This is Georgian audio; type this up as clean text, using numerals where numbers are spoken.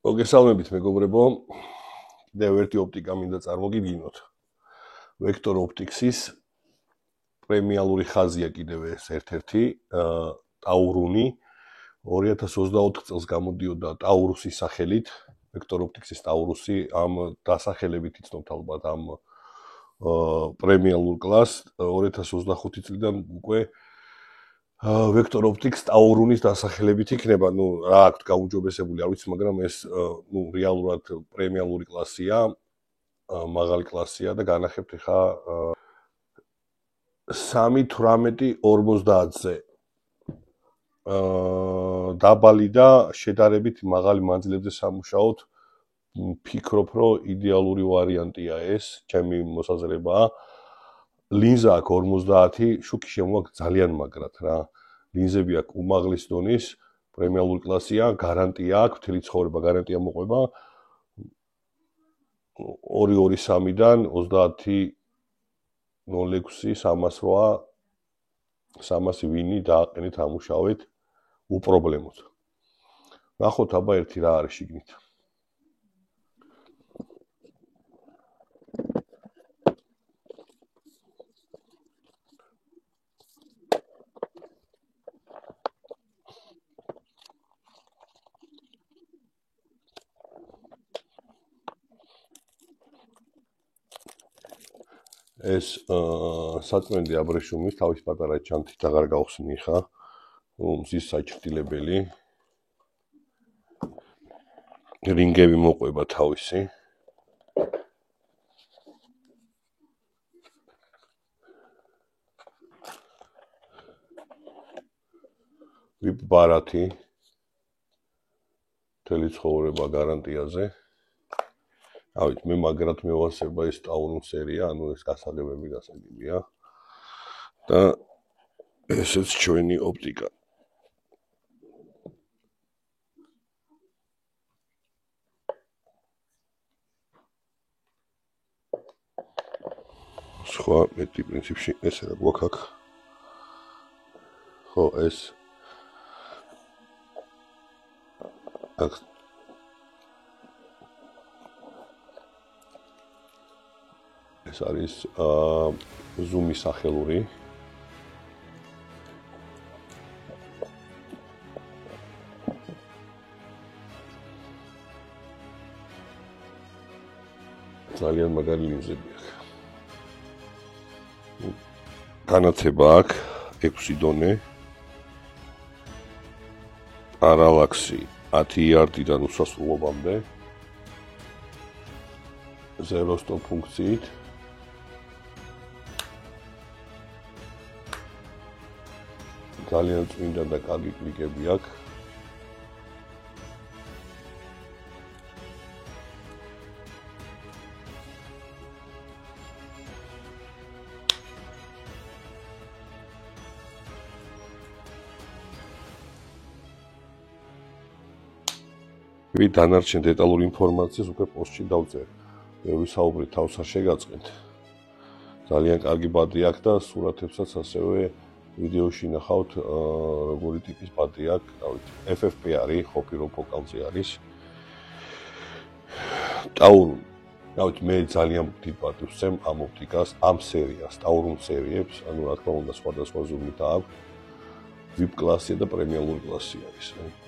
მოგესალმებით მეგობრებო, კიდევ ერთი ოპტიკა მინდა წარმოგიდგინოთ. Vector Optics-ის პრემიალური ხაზია კიდევ ეს ერთ-ერთი ტაურუნი 2024 წელს გამოდიოდა ტაურუსის სახელით. Vector Optics-ის ტაურუსი ამ დასახელებით იცნობთ ალბათ ამ პრემიალურ კლასს 2025 წლიდან უკვე Vector Optics ტაურუნის დასახელებით იქნება, რა აქვთ გაუმჯობესებული, არ ვიცი, მაგრამ ეს რეალურად პრემიალური კლასია, მაღალი კლასია და განახებთ ხა 3.18-50-ზე. დაბალი და შედარებით მაღალი მანძილებზე სამუშაოთ, ფიქრობ, რომ იდეალური ვარიანტია ეს, ჩემი მოსაზრებაა. ლინზა აქვს 50, შუქი შემოაქვს ძალიან მაგრად რა. ლინზები აქვს უმაღლის დონის, პრემიალური კლასია, გარანტია აქვს, მთელი ცხოვრება გარანტია მოყვება. 223-დან 30.06-308 ვინი დააყენეთ ამუშავეთ უპრობლემოდ. ნახოთ აბა ერთი რა არის შიგნით. ეს საწმენდი აბრეშუმის თავის პატარა ჩანთით აღარ გავხსნი ხა. მზის საჭრტილებელი. რინგები მოყვება თავისი. VIP ბარათი. მთელი ცხოვრება გარანტიაზე. ავით მე მაგრად მევასება ეს ტაურუნ სერია, ეს გასაღებები გასაგებია. და ესეც ჩვენი ოპტიკა. სხვა მეტი პრინციპში ეს რა გვაქვს აქ. ხო, ეს აქ ეს არის ზუმის სახელური. ძალიან მაგარი ლინზები აქვს. განათება აქვს 6 დონე. პარალაქსი 10 იარდიდან უსასრულობამდე. 0 stop ფუნქციით. ძალიან წმინდა და კარგი კლიკები აქვს. დანარჩენ დეტალურ ინფორმაციას უკვე პოსტში დავწერე. მე ვისაუბრეთ თავს არ შეგაწყენთ. ძალიან კარგი ბადი აქვს და სურათებსაც ასევე ვიდეოში ნახავთ როგორი ტიპის ბადი აქვს, დავით FFP არის, ხოპირო ფოკალზე არის. ტაურუნ. დავით მე ძალიან დიდ ბადებს ვცემ ამ ოპტიკას, ამ სერიას, ტაურუნ სერიებს, რა თქმა უნდა სხვადასხვა ზუმით აქვს. VIP კლასია და პრემიალური კლასი არის.